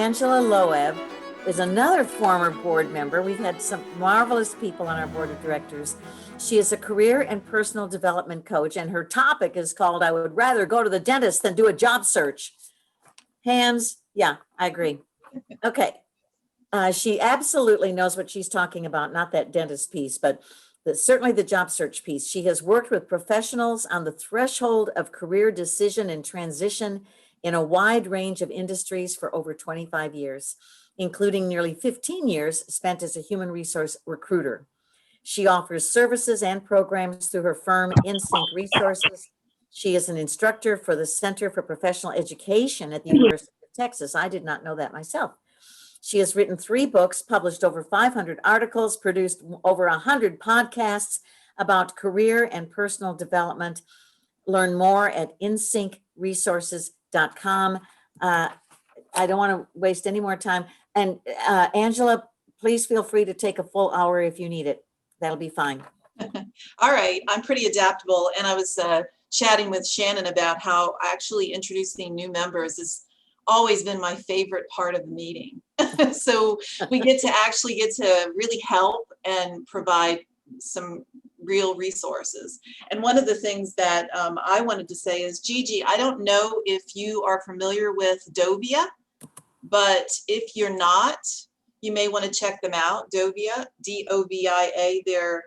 Angela Loeb is another former board member. We've had some marvelous people on our board of directors. She is a career and personal development coach, and her topic is called I Would Rather Go to the Dentist Than Do a Job Search. Hands, yeah, I agree. Okay. She absolutely knows what she's talking about, not that dentist piece, but certainly the job search piece. She has worked with professionals on the threshold of career decision and transition in a wide range of industries for over 25 years, including nearly 15 years spent as a human resource recruiter. She offers services and programs through her firm, InSync Resources. She is an instructor for the Center for Professional Education at the University of Texas. I did not know that myself. She has written 3 books, published over 500 articles, produced over 100 podcasts about career and personal development. Learn more at insyncresources.com. I don't want to waste any more time. And Angela, please feel free to take a full hour if you need it. That'll be fine. All right. I'm pretty adaptable. And I was chatting with Shannon about how actually introducing new members has always been my favorite part of the meeting. So we get to really help and provide some real resources. And one of the things that I wanted to say is, Gigi, I don't know if you are familiar with Dovia, but if you're not, you may want to check them out. Dovia, D-O-V-I-A, they're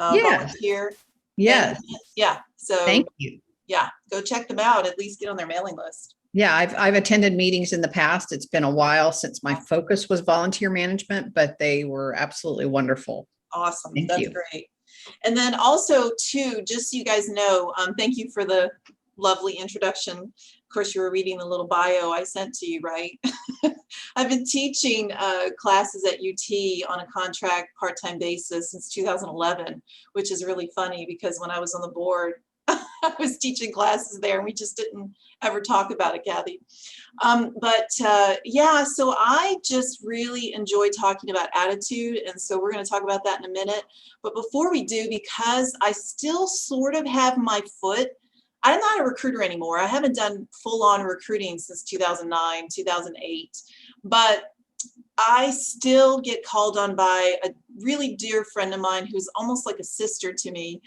volunteer. Yes. Yeah. So Thank you. Yeah, go check them out, at least get on their mailing list. Yeah, I've attended meetings in the past. It's been a while since my focus was volunteer management, but they were absolutely wonderful. Awesome. Thank you. Great. And then also too, just so you guys know, thank you for the lovely introduction. Of course, you were reading the little bio I sent to you, right? I've been teaching classes at UT on a contract part-time basis since 2011, which is really funny because when I was on the board, I was teaching classes there and we just didn't ever talk about it, Kathy. Yeah, so I just really enjoy talking about attitude. And so we're going to talk about that in a minute. But before we do, because I still sort of have my foot, I'm not a recruiter anymore. I haven't done full-on recruiting since 2009, 2008. But I still get called on by a really dear friend of mine who's almost like a sister to me,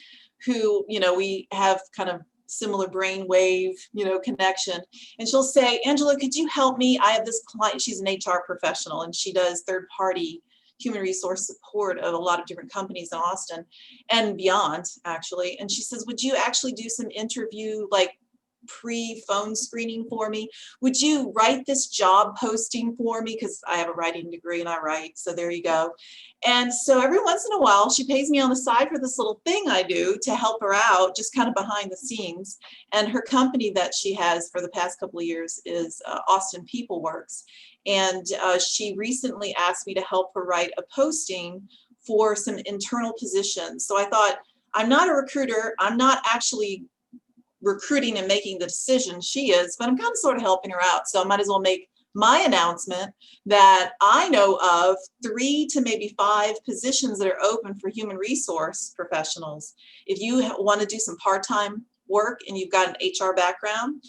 who, we have kind of similar brainwave, connection. And she'll say, Angela, could you help me? I have this client, she's an HR professional and she does third-party human resource support of a lot of different companies in Austin and beyond, actually. And she says, would you actually do some interview, like pre-phone screening for me? Would you write this job posting for me? Because I have a writing degree and I write, so there you go. And so every once in a while, she pays me on the side for this little thing I do to help her out, just kind of behind the scenes. And her company that she has for the past couple of years is Austin People Works. And she recently asked me to help her write a posting for some internal positions. So I thought, I'm not a recruiter. I'm not actually recruiting and making the decision. She is, but I'm kind of sort of helping her out. So I might as well make my announcement that I know of 3 to maybe 5 positions that are open for human resource professionals. If you want to do some part-time work and you've got an HR background,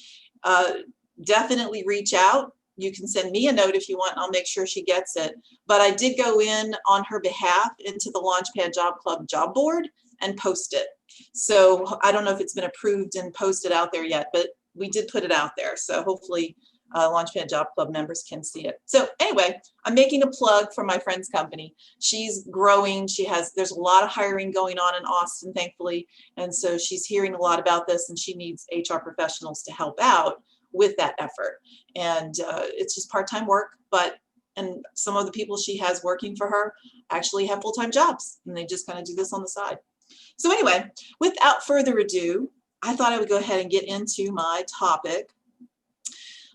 definitely reach out. You can send me a note if you want, and I'll make sure she gets it. But I did go in on her behalf into the Launchpad Job Club job board and post it. So I don't know if it's been approved and posted out there yet, but we did put it out there. So hopefully Launchpad Job Club members can see it. So anyway, I'm making a plug for my friend's company. She's growing. There's a lot of hiring going on in Austin, thankfully. And so she's hearing a lot about this and she needs HR professionals to help out with that effort. And it's just part-time work, and some of the people she has working for her actually have full-time jobs and they just kind of do this on the side. So anyway, without further ado, I thought I would go ahead and get into my topic.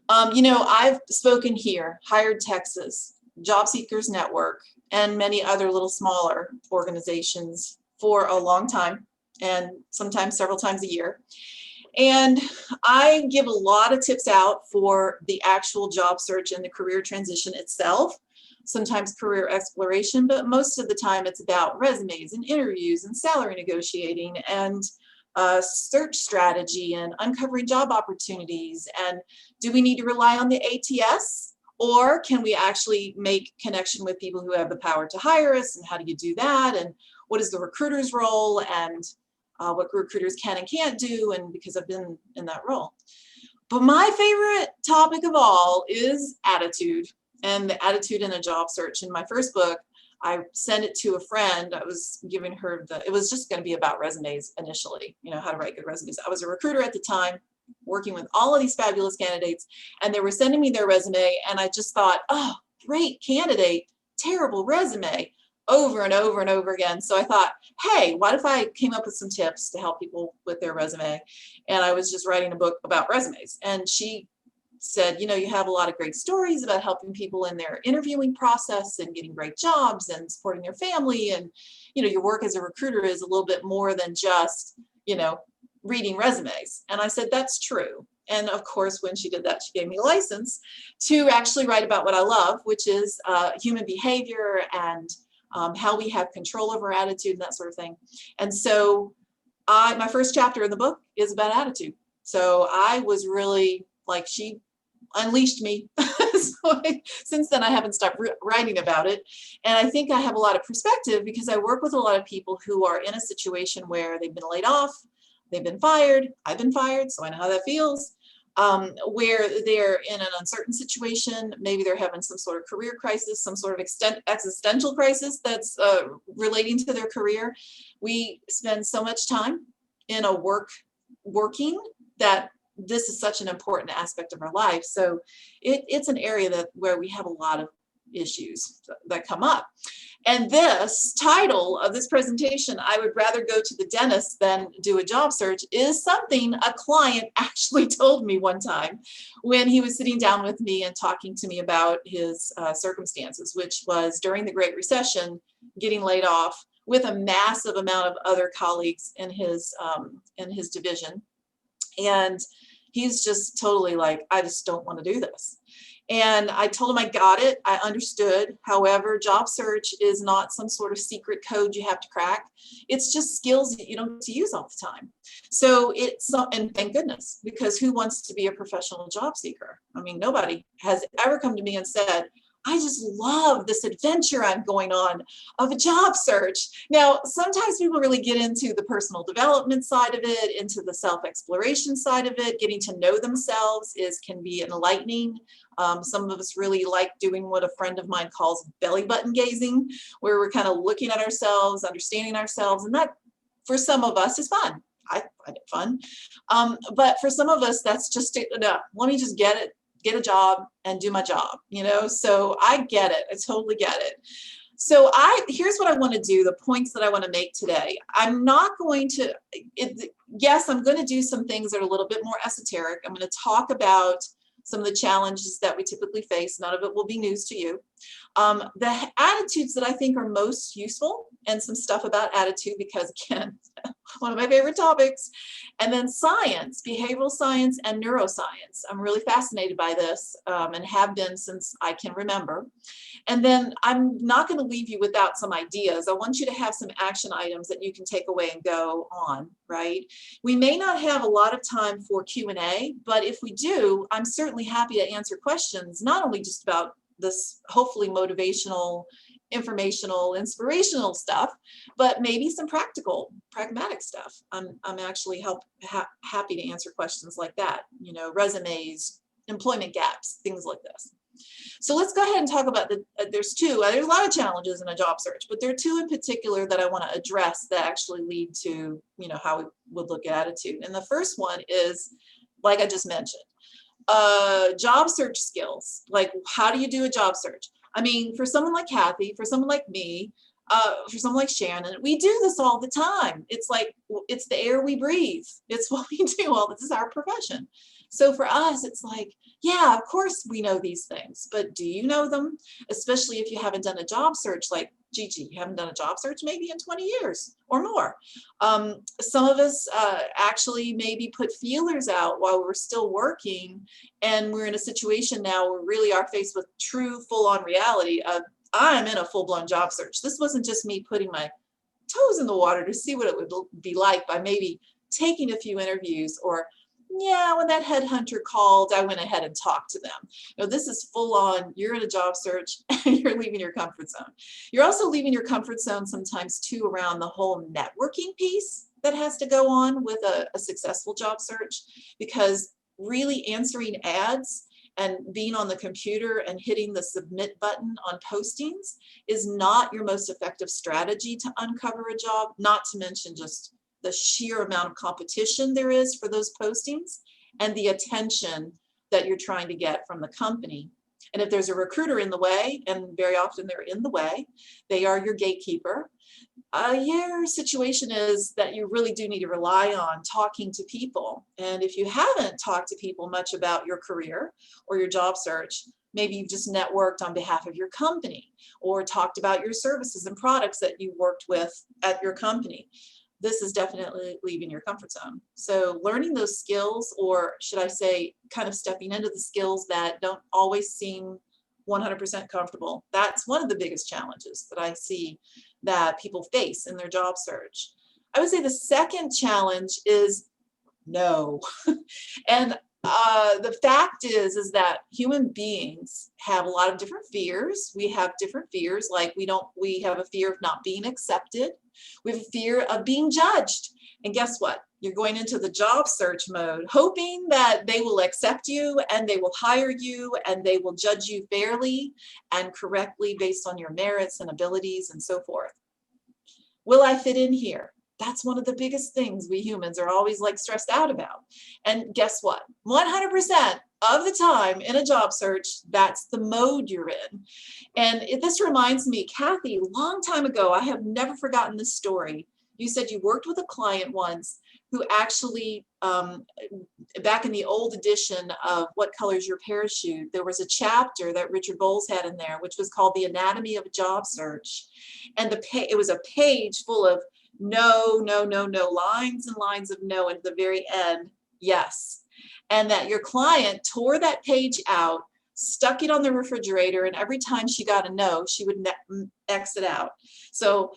I've spoken here, Hired Texas, Job Seekers Network, and many other little smaller organizations for a long time, and sometimes several times a year. And I give a lot of tips out for the actual job search and the career transition itself, sometimes career exploration, but most of the time it's about resumes and interviews and salary negotiating and search strategy and uncovering job opportunities. And do we need to rely on the ATS Or can we actually make connection with people who have the power to hire us? And how do you do that? And what is the recruiter's role? And what recruiters can and can't do? And because I've been in that role. But my favorite topic of all is attitude, and the attitude in a job search. In my first book, I sent it to a friend. I was giving her it was just going to be about resumes initially, how to write good resumes. I was a recruiter at the time, working with all of these fabulous candidates, and they were sending me their resume. And I just thought, oh, great candidate, terrible resume, over and over and over again. So I thought, hey, what if I came up with some tips to help people with their resume? And I was just writing a book about resumes. And she said, you have a lot of great stories about helping people in their interviewing process and getting great jobs and supporting their family. And, your work as a recruiter is a little bit more than just, reading resumes. And I said, that's true. And of course, when she did that, she gave me a license to actually write about what I love, which is human behavior and how we have control over attitude and that sort of thing. And so my first chapter in the book is about attitude. So I was really like, she unleashed me. Since then, I haven't stopped writing about it. And I think I have a lot of perspective because I work with a lot of people who are in a situation where they've been laid off, they've been fired, I've been fired, so I know how that feels. Where they're in an uncertain situation, maybe they're having some sort of career crisis, some sort of existential crisis that's relating to their career. We spend so much time in a working that this is such an important aspect of our life. So it's an area where we have a lot of issues that come up. And this title of this presentation, I would rather go to the dentist than do a job search, is something a client actually told me one time when he was sitting down with me and talking to me about his circumstances, which was during the Great Recession, getting laid off with a massive amount of other colleagues in his division. And he's just totally like, I just don't want to do this. And I told him I got it. I understood. However, job search is not some sort of secret code you have to crack. It's just skills that you don't get to use all the time. So and thank goodness, because who wants to be a professional job seeker? I mean, nobody has ever come to me and said, I just love this adventure I'm going on of a job search. Now, sometimes people really get into the personal development side of it, into the self-exploration side of it. Getting to know themselves can be enlightening. Some of us really like doing what a friend of mine calls belly button gazing, where we're kind of looking at ourselves, understanding ourselves, and that, for some of us, is fun. I find it fun. But for some of us, that's just enough. Let me just get a job and do my job, so I get it. I totally get it. So here's what I want to do, the points that I want to make today. I'm not going to, yes, I'm going to do some things that are a little bit more esoteric. I'm going to talk about some of the challenges that we typically face. None of it will be news to you. The attitudes that I think are most useful, and some stuff about attitude, because again, one of my favorite topics. And then science, behavioral science and neuroscience. I'm really fascinated by this and have been since I can remember. And then I'm not going to leave you without some ideas. I want you to have some action items that you can take away and go on, right? We may not have a lot of time for Q&A, but if we do, I'm certainly happy to answer questions, not only just about this hopefully motivational, informational, inspirational stuff, but maybe some pragmatic stuff. I'm actually happy to answer questions like that, resumes, employment gaps, things like this. So let's go ahead and talk about there's a lot of challenges in a job search, but there are two in particular that I want to address that actually lead to, how we would look at attitude. And the first one is, like I just mentioned, job search skills. Like, how do you do a job search? I mean, for someone like Kathy, for someone like me, for someone like Shannon, we do this all the time. It's like, it's the air we breathe. It's what we do. This is our profession. So for us, it's like, yeah, of course we know these things, but do you know them? Especially if you haven't done a job search, like Gigi, you haven't done a job search maybe in 20 years or more. Some of us actually maybe put feelers out while we're still working, and we're in a situation now where we really are faced with true full-on reality of, I'm in a full-blown job search. This wasn't just me putting my toes in the water to see what it would be like by maybe taking a few interviews or yeah, when that headhunter called, I went ahead and talked to them. No, this is full on, you're in a job search and you're leaving your comfort zone. You're also leaving your comfort zone sometimes too around the whole networking piece that has to go on with a successful job search, because really answering ads and being on the computer and hitting the submit button on postings is not your most effective strategy to uncover a job, not to mention just the sheer amount of competition there is for those postings and the attention that you're trying to get from the company. And if there's a recruiter in the way, and very often they're in the way, they are your gatekeeper. Your situation is that you really do need to rely on talking to people. And if you haven't talked to people much about your career or your job search, maybe you've just networked on behalf of your company or talked about your services and products that you worked with at your company. This is definitely leaving your comfort zone. So learning those skills, or should I say, kind of stepping into the skills that don't always seem 100% comfortable. That's one of the biggest challenges that I see that people face in their job search. I would say the second challenge is no. And the fact is that human beings have a lot of different fears. We have different fears, like we have a fear of not being accepted. We have a fear of being judged. And guess what? You're going into the job search mode, hoping that they will accept you and they will hire you and they will judge you fairly and correctly based on your merits and abilities and so forth. Will I fit in here? That's one of the biggest things we humans are always like stressed out about. And guess what? 100% of the time in a job search, that's the mode you're in. And this reminds me, Kathy, a long time ago, I have never forgotten this story. You said you worked with a client once who actually, back in the old edition of What Color's Your Parachute, there was a chapter that Richard Bowles had in there, which was called The Anatomy of a Job Search. And it was a page full of no, no, no, no, lines and lines of no, and at the very end, yes. And that your client tore that page out, stuck it on the refrigerator, and every time she got a no, she would exit out. So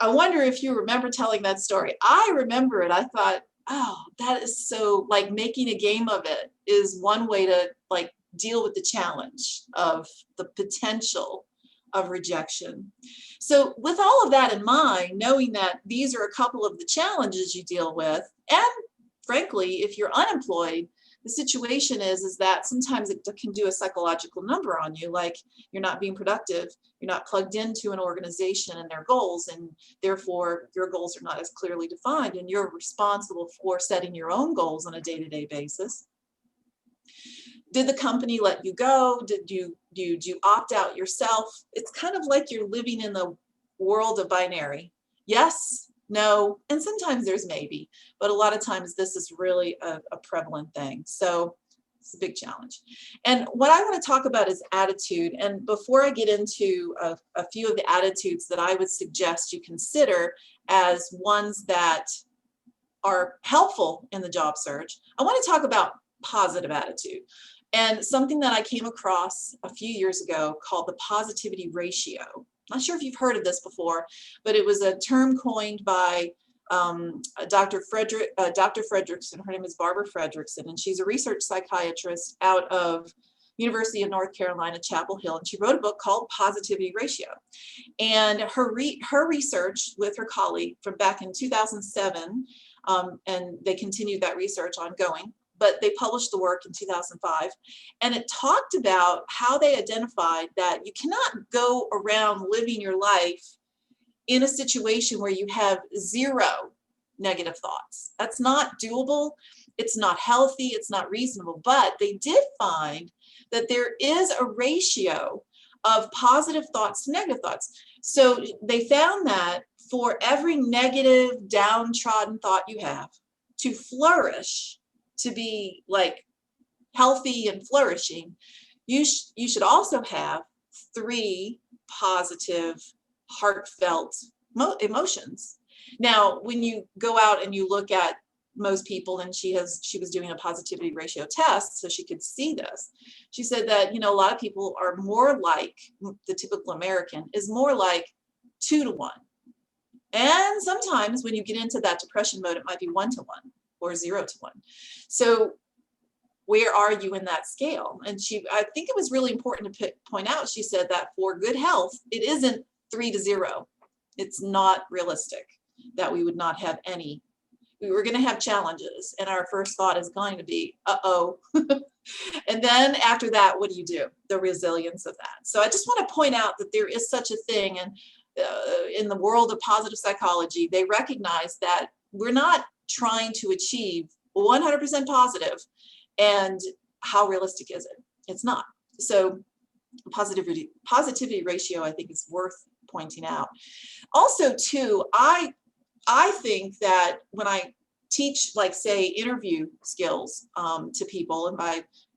I wonder if you remember telling that story. I remember it. I thought, oh, that is so, like, making a game of it is one way to like deal with the challenge of the potential of rejection. So with all of that in mind, knowing that these are a couple of the challenges you deal with, and frankly, if you're unemployed, the situation is that sometimes it can do a psychological number on you, like you're not being productive, you're not plugged into an organization and their goals, and therefore your goals are not as clearly defined, and you're responsible for setting your own goals on a day-to-day basis. Did the company let you go? Did you opt out yourself? It's kind of like you're living in the world of binary. Yes, no, and sometimes there's maybe, but a lot of times this is really a prevalent thing. So it's a big challenge. And what I want to talk about is attitude. And before I get into a few of the attitudes that I would suggest you consider as ones that are helpful in the job search, I want to talk about positive attitude. And something that I came across a few years ago called the positivity ratio. Not sure if you've heard of this before, but it was a term coined by Dr. Fredrickson. Her name is Barbara Fredrickson, and she's a research psychiatrist out of University of North Carolina, Chapel Hill, and she wrote a book called Positivity Ratio. And her research with her colleague from back in 2007, and they continued that research ongoing, but they published the work in 2005, and it talked about how they identified that you cannot go around living your life in a situation where you have zero negative thoughts. That's not doable. It's not healthy. It's not reasonable. But they did find that there is a ratio of positive thoughts to negative thoughts. So they found that for every negative, downtrodden thought you have, to flourish, to be like healthy and flourishing, you should also have 3 positive, heartfelt emotions. Now, when you go out and you look at most people, and she was doing a positivity ratio test so she could see this. She said that, a lot of people are more like, the typical American is more like 2 to 1. And sometimes when you get into that depression mode, it might be 1 to 1. or 0 to 1. So where are you in that scale? And I think it was really important to point out, she said that for good health, it isn't 3 to 0. It's not realistic that we would not have any. We were going to have challenges, and our first thought is going to be, uh-oh. And then after that, what do you do? The resilience of that. So I just want to point out that there is such a thing, and in the world of positive psychology, they recognize that we're not trying to achieve 100% positive. And how realistic is it? It's not. So positivity ratio, I think, is worth pointing out. Also, too, I think that when I teach, like, say, interview skills to people, and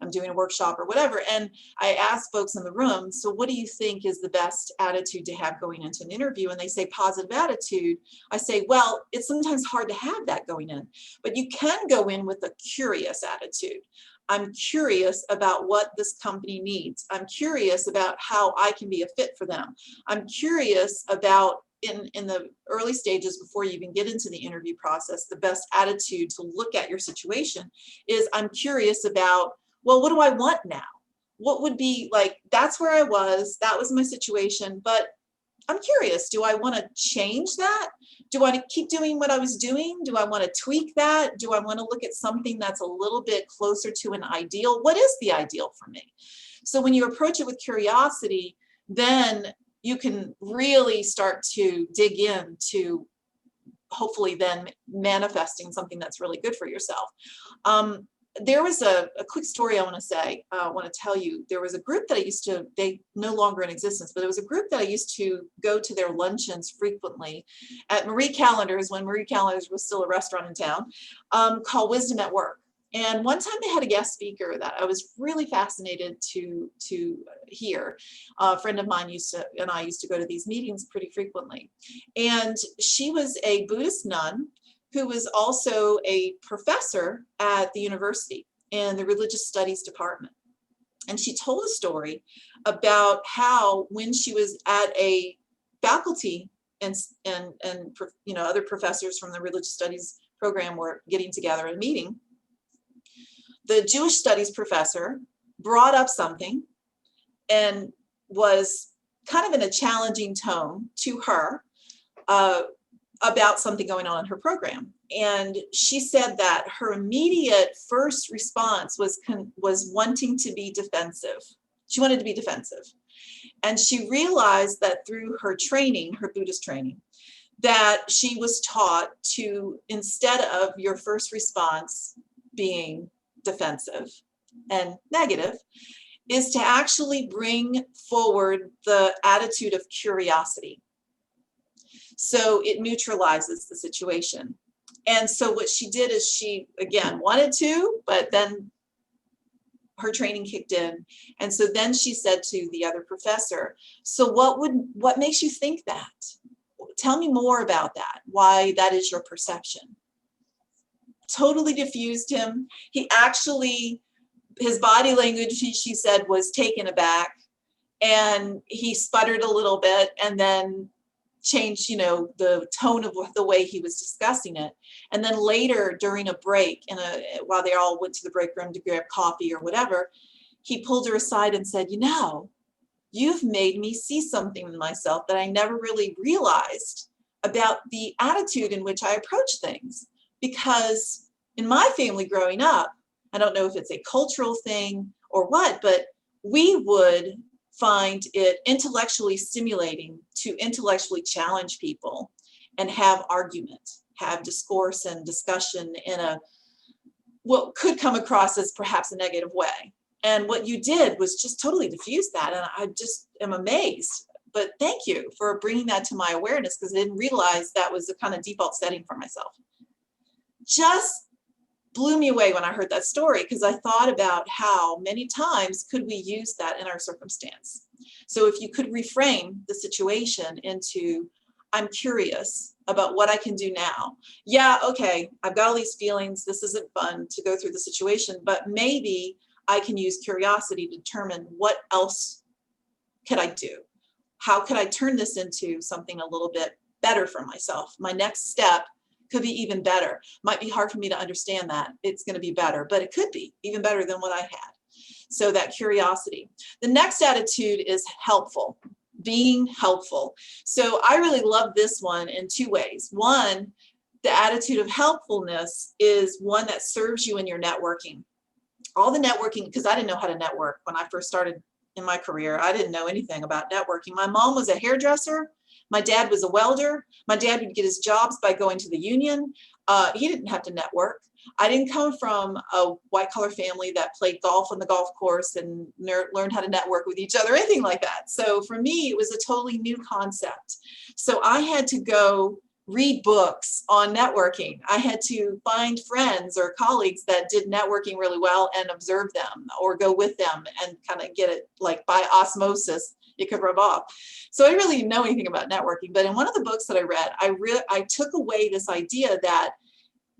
I'm doing a workshop or whatever, and I ask folks in the room, so what do you think is the best attitude to have going into an interview? And they say positive attitude. I say, well, it's sometimes hard to have that going in, but you can go in with a curious attitude. I'm curious about what this company needs. I'm curious about how I can be a fit for them. I'm curious about, in the early stages before you even get into the interview process, the best attitude to look at your situation is, I'm curious about, well, what do I want now? What would be like, that's where I was, that was my situation, but I'm curious, do I want to change that? Do I want to keep doing what I was doing? Do I want to tweak that? Do I want to look at something that's a little bit closer to an ideal? What is the ideal for me? So when you approach it with curiosity, then you can really start to dig into hopefully then manifesting something that's really good for yourself. There was a quick story I want to tell you. There was a group that they no longer in existence, but it was a group that I used to go to their luncheons frequently at Marie Callender's, when Marie Callender's was still a restaurant in town, called Wisdom at Work. And one time they had a guest speaker that I was really fascinated to hear. A friend of mine and I used to go to these meetings pretty frequently. And she was a Buddhist nun who was also a professor at the university in the religious studies department. And she told a story about how when she was at a faculty and other professors from the religious studies program were getting together in a meeting, the Jewish studies professor brought up something and was kind of in a challenging tone to her about something going on in her program. And she said that her immediate first response was wanting to be defensive. She wanted to be defensive. And she realized that through her training, her Buddhist training, that she was taught to, instead of your first response being defensive and negative, is to actually bring forward the attitude of curiosity. So it neutralizes the situation. And so what she did is she, again, wanted to, but then her training kicked in. And so then she said to the other professor, so what makes you think that? Tell me more about that, why that is your perception. Totally diffused him. He actually, his body language, she said, was taken aback, and he sputtered a little bit and then changed, the tone of the way he was discussing it. And then later during a break, while they all went to the break room to grab coffee or whatever, he pulled her aside and said, you've made me see something in myself that I never really realized about the attitude in which I approach things. Because in my family growing up, I don't know if it's a cultural thing or what, but we would find it intellectually stimulating to intellectually challenge people and have argument, have discourse and discussion in what could come across as perhaps a negative way. And what you did was just totally diffuse that. And I just am amazed. But thank you for bringing that to my awareness, because I didn't realize that was the kind of default setting for myself. Just blew me away when I heard that story, because I thought about how many times could we use that in our circumstance. So if you could reframe the situation into, I'm curious about what I can do now. Yeah, okay, I've got all these feelings. This isn't fun to go through the situation, but maybe I can use curiosity to determine what else could I do? How could I turn this into something a little bit better for myself? My next step could be even better. Might be hard for me to understand that it's going to be better, but it could be even better than what I had. So that curiosity. The next attitude is helpful, being helpful. So I really love this one in two ways. One, the attitude of helpfulness is one that serves you in your networking. All the networking, because I didn't know how to network when I first started in my career. I didn't know anything about networking. My mom was a hairdresser. My dad was a welder. My dad would get his jobs by going to the union. He didn't have to network. I didn't come from a white collar family that played golf on the golf course and learned how to network with each other, anything like that. So for me, it was a totally new concept. So I had to go read books on networking. I had to find friends or colleagues that did networking really well and observe them or go with them and kind of get it like by osmosis. It could rub off. So I really didn't know anything about networking. But in one of the books that I read, I took away this idea that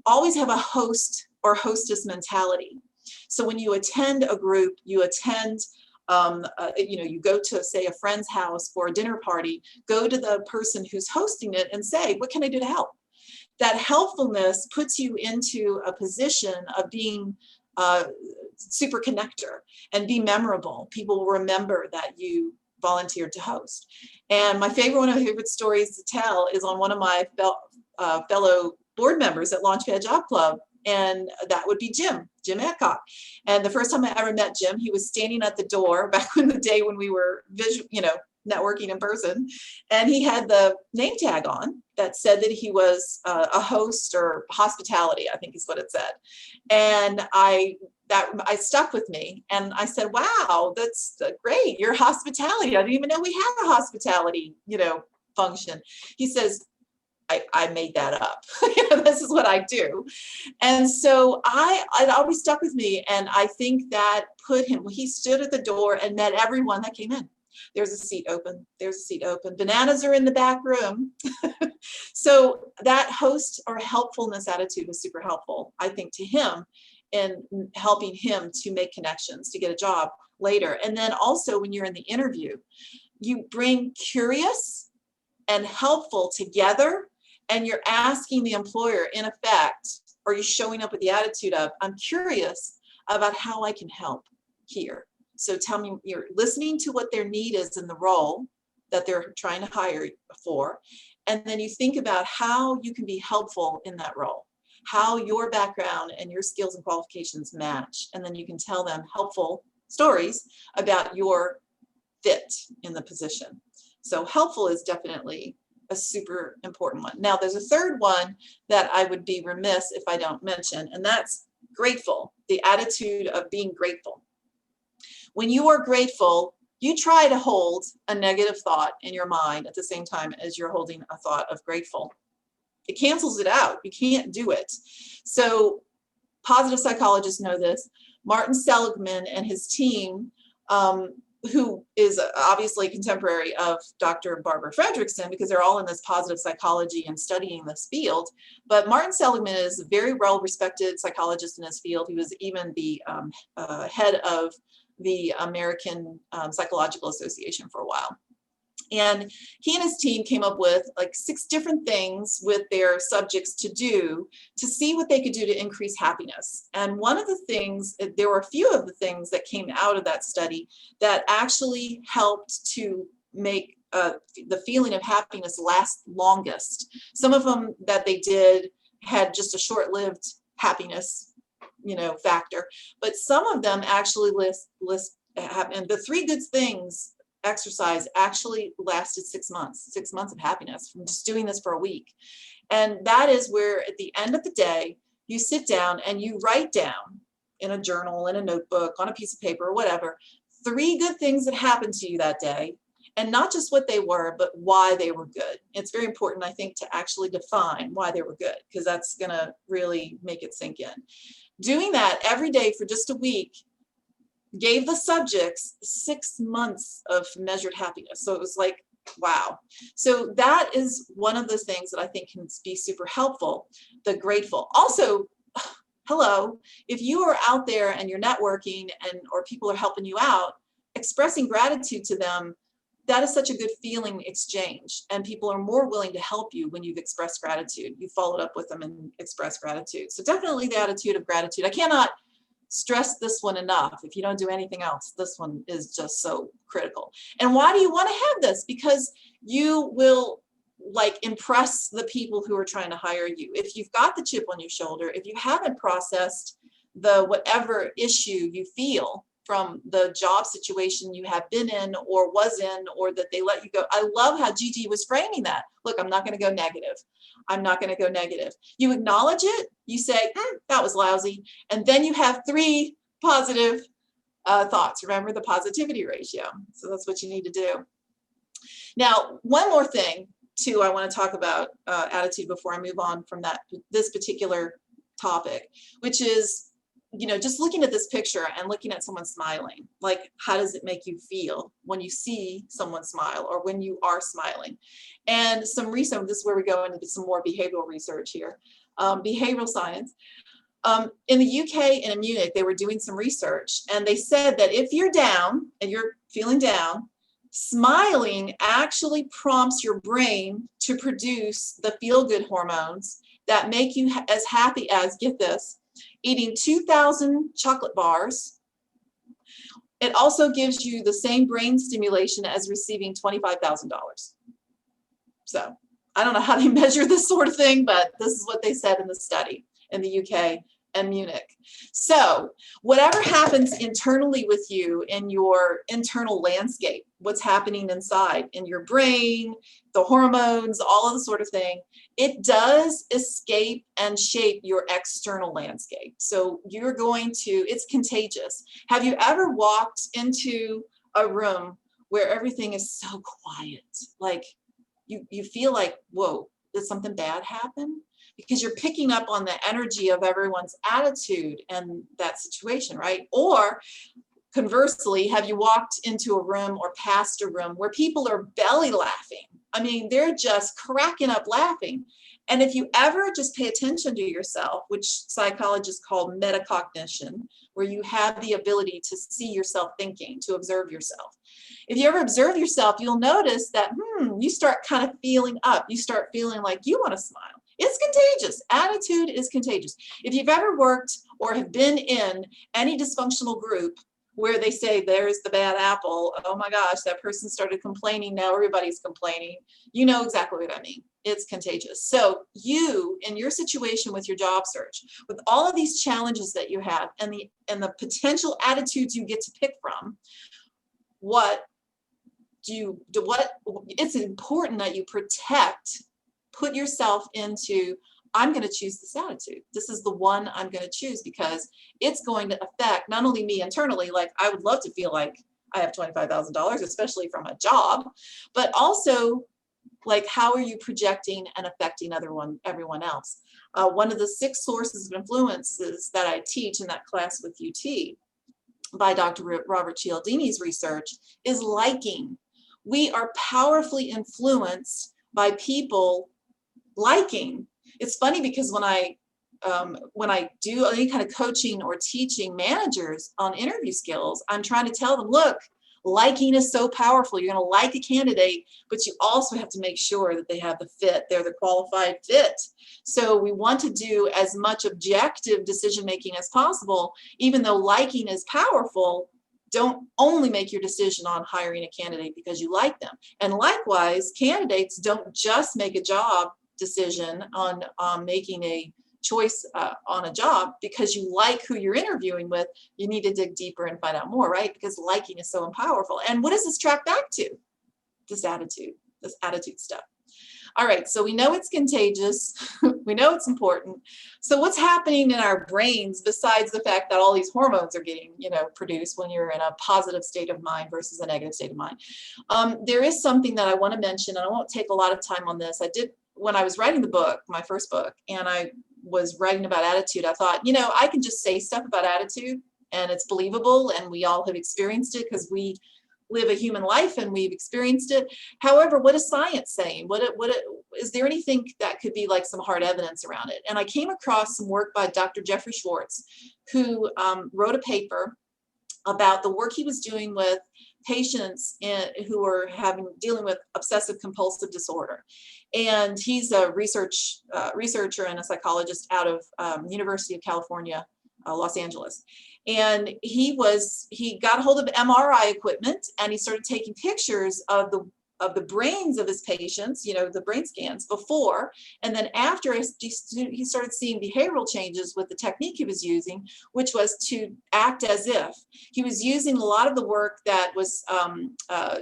always have a host or hostess mentality. So when you attend a group, you attend, you go to, say, a friend's house for a dinner party, go to the person who's hosting it and say, what can I do to help? That helpfulness puts you into a position of being super connector and be memorable. People will remember that you volunteered to host. And one of my favorite stories to tell is on one of my fellow board members at Launchpad Job Club, and that would be Jim Adcock. And the first time I ever met Jim, he was standing at the door back in the day when we were networking in person, and he had the name tag on that said that he was a host or hospitality, I think is what it said. And that stuck with me, and I said, wow, that's great, you're hospitality. I didn't even know we had a hospitality function. He says, I made that up. This is what I do. And so it always stuck with me. And I think that he stood at the door and met everyone that came in. There's a seat open. There's a seat open. Bananas are in the back room. So that host or helpfulness attitude was super helpful, I think, to him in helping him to make connections, to get a job later. And then also when you're in the interview, you bring curious and helpful together, and you're asking the employer, in effect, or you're showing up with the attitude of, I'm curious about how I can help here. So tell me, you're listening to what their need is in the role that they're trying to hire for. And then you think about how you can be helpful in that role, how your background and your skills and qualifications match. And then you can tell them helpful stories about your fit in the position. So helpful is definitely a super important one. Now, there's a third one that I would be remiss if I don't mention, and that's grateful, the attitude of being grateful. When you are grateful, you try to hold a negative thought in your mind at the same time as you're holding a thought of grateful. It cancels it out. You can't do it. So positive psychologists know this. Martin Seligman and his team, who is obviously contemporary of Dr. Barbara Fredrickson, because they're all in this positive psychology and studying this field. But Martin Seligman is a very well-respected psychologist in his field. He was even the head of the American Psychological Association for a while. And he and his team came up with like 6 different things with their subjects to do to see what they could do to increase happiness. And one of the things, there were a few of the things that came out of that study that actually helped to make the feeling of happiness last longest. Some of them that they did had just a short-lived happiness, factor, but some of them actually and the 3 good things exercise actually lasted 6 months of happiness from just doing this for a week. And that is where at the end of the day, you sit down and you write down in a journal, in a notebook, on a piece of paper, or whatever, 3 good things that happened to you that day. And not just what they were, but why they were good. It's very important, I think, to actually define why they were good, because that's going to really make it sink in. Doing that every day for just a week gave the subjects 6 months of measured happiness. So it was like, wow. So that is one of the things that I think can be super helpful, the grateful. Also, hello, if you are out there and you're networking or people are helping you out, expressing gratitude to them that is such a good feeling exchange, and people are more willing to help you when you've expressed gratitude. You followed up with them and expressed gratitude. So definitely the attitude of gratitude. I cannot stress this one enough. If you don't do anything else, this one is just so critical. And why do you want to have this? Because you will like impress the people who are trying to hire you. If you've got the chip on your shoulder, if you haven't processed the whatever issue you feel from the job situation you have been in or was in, or that they let you go. I love how Gigi was framing that. Look, I'm not going to go negative. I'm not going to go negative. You acknowledge it. You say, that was lousy. And then you have 3 positive thoughts. Remember the positivity ratio. So that's what you need to do. Now, one more thing too, I want to talk about attitude before I move on from this particular topic, which is, you know, just looking at this picture and looking at someone smiling, like, how does it make you feel when you see someone smile or when you are smiling? And some research, this is where we go into some more behavioral research here, behavioral science. In the UK and in Munich, they were doing some research, and they said that if you're down and you're feeling down, smiling actually prompts your brain to produce the feel-good hormones that make you as happy as, get this, eating 2,000 chocolate bars. It also gives you the same brain stimulation as receiving $25,000. So I don't know how they measure this sort of thing, but this is what they said in the study in the UK and Munich. So whatever happens internally with you in your internal landscape, what's happening inside in your brain, the hormones, all of the sort of thing, it does escape and shape your external landscape. So you're going to, it's contagious. Have you ever walked into a room where everything is so quiet? Like you feel like, whoa, did something bad happen? Because you're picking up on the energy of everyone's attitude and that situation, right? Or conversely, have you walked into a room or past a room where people are belly laughing? I mean, they're just cracking up laughing. And if you ever just pay attention to yourself, which psychologists call metacognition, where you have the ability to see yourself thinking, to observe yourself. If you ever observe yourself, you'll notice that, you start kind of feeling up. You start feeling like you want to smile. It's contagious. Attitude is contagious. If you've ever worked or have been in any dysfunctional group where they say, there's the bad apple, oh my gosh, that person started complaining, now everybody's complaining, you know exactly what I mean. It's contagious. So you, in your situation with your job search, with all of these challenges that you have and the potential attitudes you get to pick from, it's important that you put yourself into, I'm going to choose this attitude. This is the one I'm going to choose because it's going to affect not only me internally, like I would love to feel like I have $25,000, especially from a job, but also like, how are you projecting and affecting everyone else? One of the 6 sources of influences that I teach in that class with UT by Dr. Robert Cialdini's research is liking. We are powerfully influenced by people liking. It's funny because when I do any kind of coaching or teaching managers on interview skills, I'm trying to tell them, look, liking is so powerful. You're going to like a candidate, but you also have to make sure that they have the fit. They're the qualified fit. So we want to do as much objective decision making as possible. Even though liking is powerful, don't only make your decision on hiring a candidate because you like them. And likewise, candidates don't just make a job decision on making a choice on a job because you like who you're interviewing with. You need to dig deeper and find out more, right? Because liking is so powerful. And what does this track back to? This attitude stuff. All right, so we know it's contagious. We know it's important. So what's happening in our brains besides the fact that all these hormones are getting, produced when you're in a positive state of mind versus a negative state of mind? There is something that I want to mention, and I won't take a lot of time on this. I did, when I was writing the book, my first book, and I was writing about attitude, I thought, I can just say stuff about attitude and it's believable and we all have experienced it because we live a human life and we've experienced it. However, what is science saying? Is there anything that could be like some hard evidence around it? And I came across some work by Dr. Jeffrey Schwartz, who wrote a paper about the work he was doing with patients who are dealing with obsessive compulsive disorder. And he's a researcher and a psychologist out of University of California, Los Angeles. And he got a hold of MRI equipment, and he started taking pictures of the brains of his patients, the brain scans before, and then after he started seeing behavioral changes with the technique he was using, which was to act as if. He was using a lot of the work that was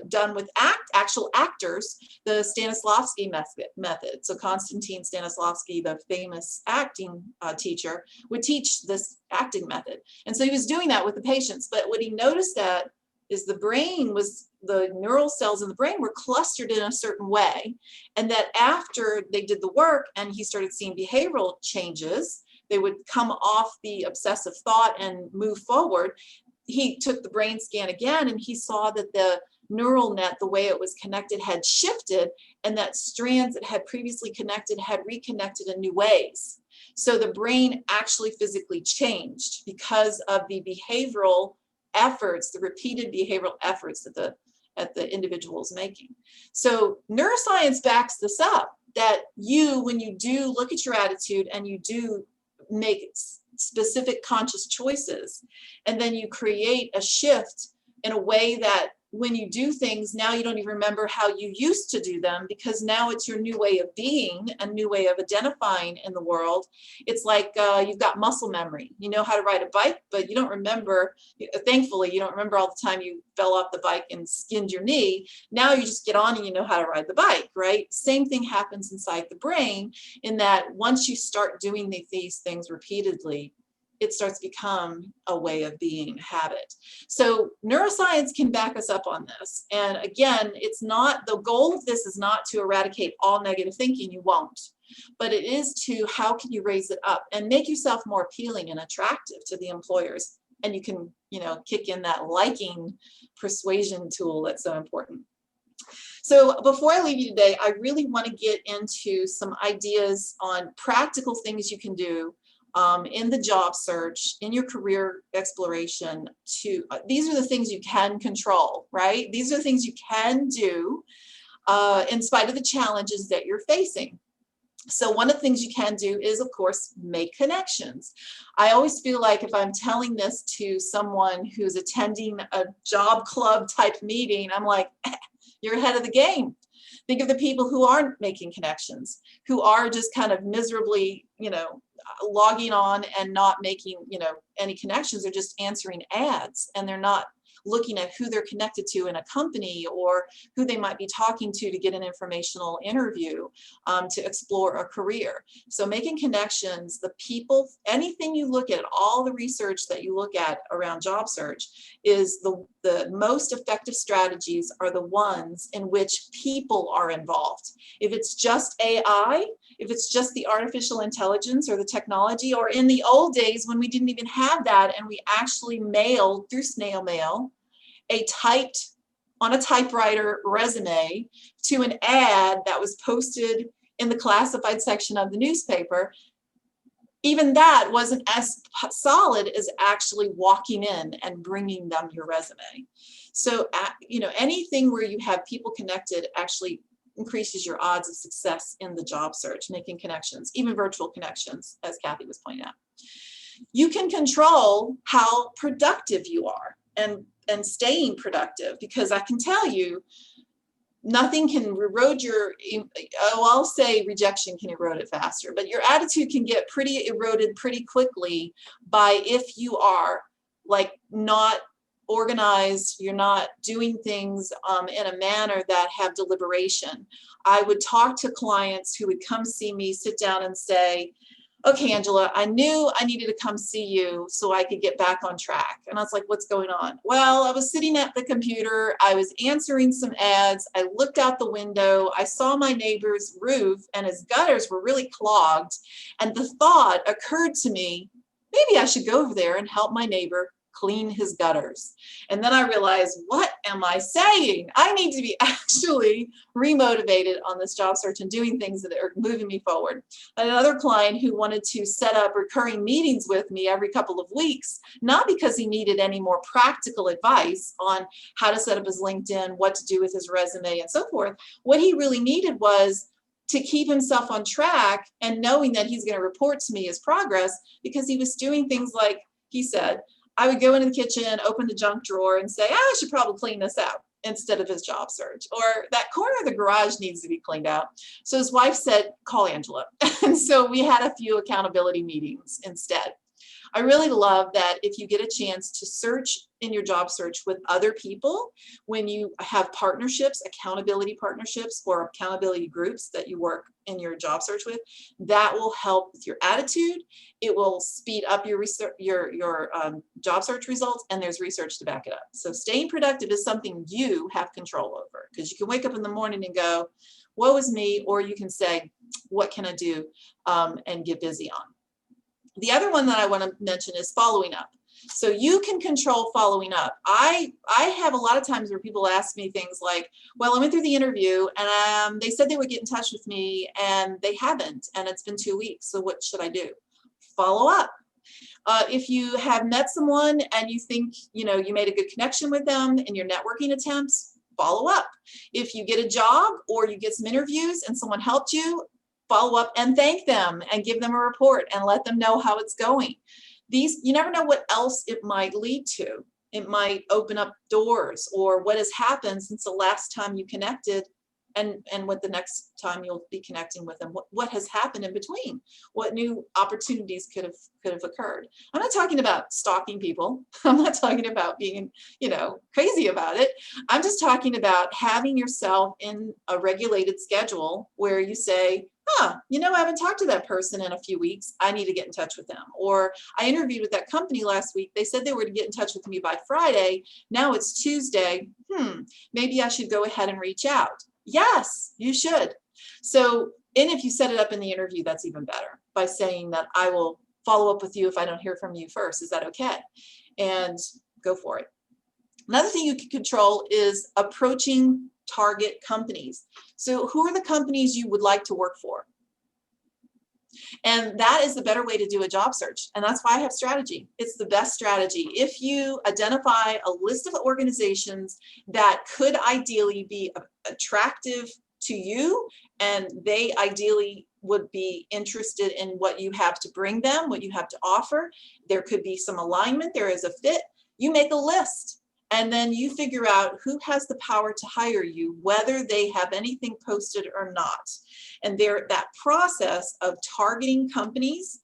done with actual actors, the Stanislavski method. So Konstantin Stanislavski, the famous acting teacher, would teach this acting method. And so he was doing that with the patients. But what he noticed that is the neural cells in the brain were clustered in a certain way, and that after they did the work and he started seeing behavioral changes, they would come off the obsessive thought and move forward. He took the brain scan again, and he saw that the neural net, the way it was connected, had shifted, and that strands that had previously connected had reconnected in new ways. So the brain actually physically changed because of the behavioral efforts, the repeated behavioral efforts that the individual is making. So neuroscience backs this up, that when you do look at your attitude and you do make specific conscious choices, and then you create a shift in a way that when you do things, now you don't even remember how you used to do them, because now it's your new way of being, a new way of identifying in the world. It's like you've got muscle memory. You know how to ride a bike, but you don't remember, thankfully, you don't remember all the time you fell off the bike and skinned your knee. Now you just get on and you know how to ride the bike, right? Same thing happens inside the brain, in that once you start doing these things repeatedly, it starts to become a way of being, habit. So neuroscience can back us up on this. And again, the goal of this is not to eradicate all negative thinking, you won't, but it is to, how can you raise it up and make yourself more appealing and attractive to the employers? And you can, kick in that liking persuasion tool that's so important. So before I leave you today, I really want to get into some ideas on practical things you can do in the job search, in your career exploration. These are the things you can control, right? These are the things you can do in spite of the challenges that you're facing. So one of the things you can do is, of course, make connections. I always feel like if I'm telling this to someone who's attending a job club type meeting, I'm like, you're ahead of the game. Think of the people who aren't making connections, who are just kind of miserably, logging on and not making, any connections. They're just answering ads, and they're not looking at who they're connected to in a company, or who they might be talking to get an informational interview to explore a career. So making connections, the people, anything you look at, all the research that you look at around job search, is the most effective strategies are the ones in which people are involved. If it's just AI, if it's just the artificial intelligence or the technology, or in the old days when we didn't even have that and we actually mailed through snail mail on a typewriter resume to an ad that was posted in the classified section of the newspaper, even that wasn't as solid as actually walking in and bringing them your resume. So, anything where you have people connected actually increases your odds of success in the job search, making connections, even virtual connections, as Kathy was pointing out. You can control how productive you are and staying productive, because I can tell you, nothing can erode I'll say rejection can erode it faster, but your attitude can get pretty eroded pretty quickly if you are not organized, you're not doing things in a manner that have deliberation. I would talk to clients who would come see me, sit down and say, okay, Angela, I knew I needed to come see you so I could get back on track. And I was like, what's going on? Well, I was sitting at the computer, I was answering some ads, I looked out the window, I saw my neighbor's roof and his gutters were really clogged. And the thought occurred to me, maybe I should go over there and help my neighbor clean his gutters. And then I realized, what am I saying? I need to be actually remotivated on this job search and doing things that are moving me forward. Another client who wanted to set up recurring meetings with me every couple of weeks, not because he needed any more practical advice on how to set up his LinkedIn, what to do with his resume and so forth. What he really needed was to keep himself on track and knowing that he's going to report to me his progress, because he was doing things like, he said, I would go into the kitchen, open the junk drawer and say, I should probably clean this out, instead of his job search, or that corner of the garage needs to be cleaned out. So his wife said, call Angela. And so we had a few accountability meetings instead. I really love that if you get a chance to search in your job search with other people, when you have partnerships, accountability partnerships or accountability groups that you work in your job search with, that will help with your attitude. It will speed up your research, your job search results, and there's research to back it up. So staying productive is something you have control over, because you can wake up in the morning and go, woe is me, or you can say, what can I do, and get busy on. The other one that I want to mention is following up. So you can control following up. I have a lot of times where people ask me things like, well, I went through the interview and they said they would get in touch with me and they haven't, and it's been 2 weeks. So what should I do? Follow up. If you have met someone and you think, you made a good connection with them in your networking attempts, follow up. If you get a job or you get some interviews and someone helped you, follow up and thank them and give them a report and let them know how it's going. You never know what else it might lead to. It might open up doors, or what has happened since the last time you connected, and what the next time you'll be connecting with them. What has happened in between? What new opportunities could have occurred? I'm not talking about stalking people. I'm not talking about being, crazy about it. I'm just talking about having yourself in a regulated schedule where you say, I haven't talked to that person in a few weeks. I need to get in touch with them. Or I interviewed with that company last week. They said they were to get in touch with me by Friday. Now it's Tuesday. Maybe I should go ahead and reach out. Yes, you should. So, and if you set it up in the interview, that's even better, by saying that I will follow up with you if I don't hear from you first. Is that okay? And go for it. Another thing you can control is approaching target companies. So who are the companies you would like to work for? And that is the better way to do a job search. And that's why I have strategy. It's the best strategy. If you identify a list of organizations that could ideally be attractive to you, and they ideally would be interested in what you have to bring them, what you have to offer, there could be some alignment, there is a fit, you make a list. And then you figure out who has the power to hire you, whether they have anything posted or not. And that process of targeting companies,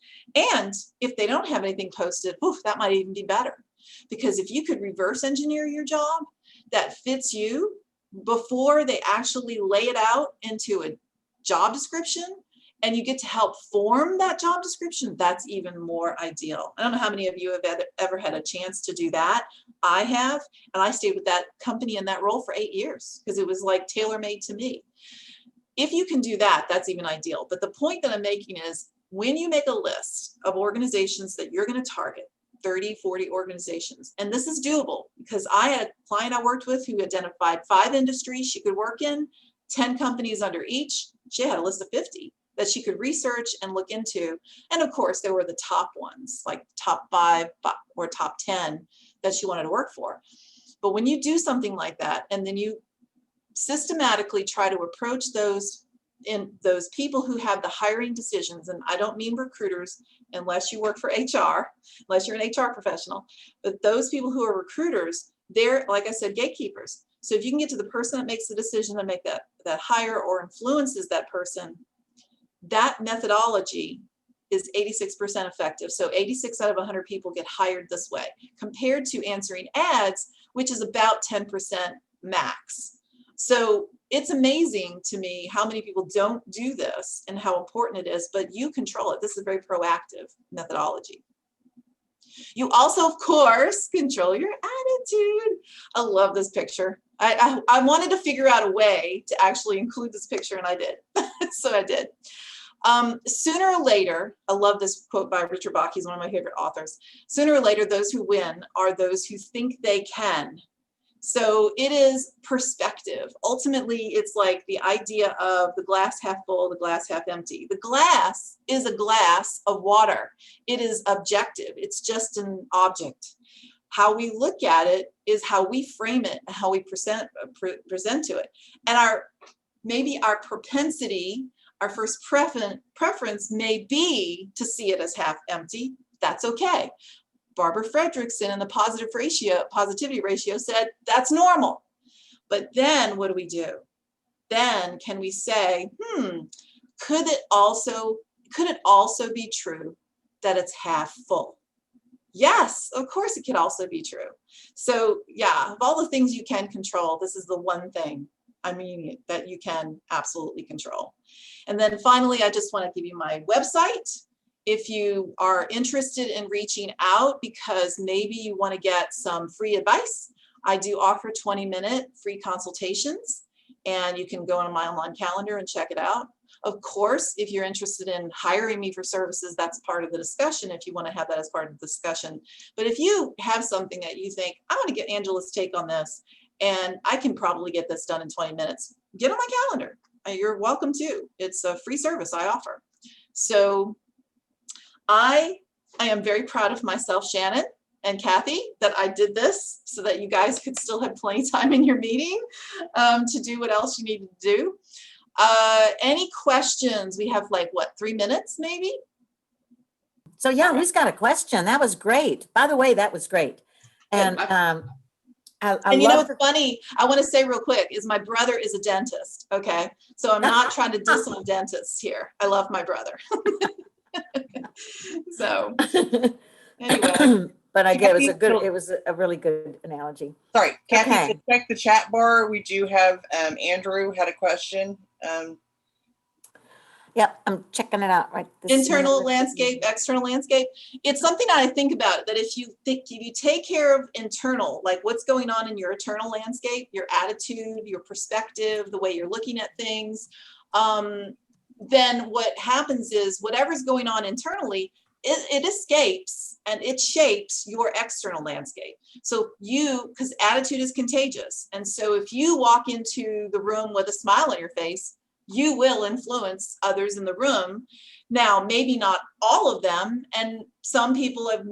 and if they don't have anything posted, that might even be better. Because if you could reverse engineer your job that fits you before they actually lay it out into a job description, and you get to help form that job description, that's even more ideal. I don't know how many of you have ever had a chance to do that. I have, and I stayed with that company in that role for 8 years because it was like tailor-made to me. If you can do that, that's even ideal. But the point that I'm making is, when you make a list of organizations that you're going to target, 30, 40 organizations, and this is doable because I had a client I worked with who identified 5 industries she could work in, 10 companies under each. She had a list of 50 that she could research and look into. And of course, there were the top ones, like top 5 or top 10 that she wanted to work for. But when you do something like that, and then you systematically try to approach those people who have the hiring decisions, and I don't mean recruiters unless you work for HR, unless you're an HR professional, but those people who are recruiters, they're, like I said, gatekeepers. So if you can get to the person that makes the decision to make that hire or influences that person, that methodology is 86% effective. So 86 out of 100 people get hired this way, compared to answering ads, which is about 10% max. So it's amazing to me how many people don't do this and how important it is, but you control it. This is a very proactive methodology. You also, of course, control your attitude. I love this picture. I wanted to figure out a way to actually include this picture, and I did. So I did. Sooner or later, I love this quote by Richard Bach. He's one of my favorite authors. Sooner or later, those who win are those who think they can. So it is perspective. Ultimately, it's like the idea of the glass half full, the glass half empty. The glass is a glass of water. It is objective. It's just an object. How we look at it is how we frame it and how we present to it. And maybe our propensity, our first preference may be to see it as half empty. That's okay. Barbara Fredrickson in the positivity ratio said that's normal. But then what do? Then can we say, could it also be true that it's half full? Yes, of course it could also be true. So yeah, of all the things you can control, this is the one thing, that you can absolutely control. And then finally, I just want to give you my website. If you are interested in reaching out because maybe you want to get some free advice, I do offer 20-minute free consultations, and you can go on my online calendar and check it out. Of course, if you're interested in hiring me for services, that's part of the discussion if you want to have that as part of the discussion. But if you have something that you think, I want to get Angela's take on this, and I can probably get this done in 20 minutes, get on my calendar. You're welcome to. It's a free service I offer. So I am very proud of myself, Shannon and Kathy, that I did this so that you guys could still have plenty of time in your meeting to do what else you need to do. Any questions? We have 3 minutes maybe? So yeah, who's got a question? That was great. By the way, that was great. And and you know what's funny? I want to say real quick is my brother is a dentist. Okay, so I'm not trying to diss on dentists here. I love my brother. So anyway, but I get it was a really good analogy. Sorry, Kathy, Okay. to check the chat bar. We do have Andrew had a question. Yep, I'm checking it out right this internal minute. landscape, external landscape. It's something that I think about, that if you take care of internal, like what's going on in your internal landscape, your attitude, your perspective, the way you're looking at things, then what happens is whatever's going on internally, it escapes and it shapes your external landscape. So because attitude is contagious. And so if you walk into the room with a smile on your face, you will influence others in the room. Now, maybe not all of them. And some people are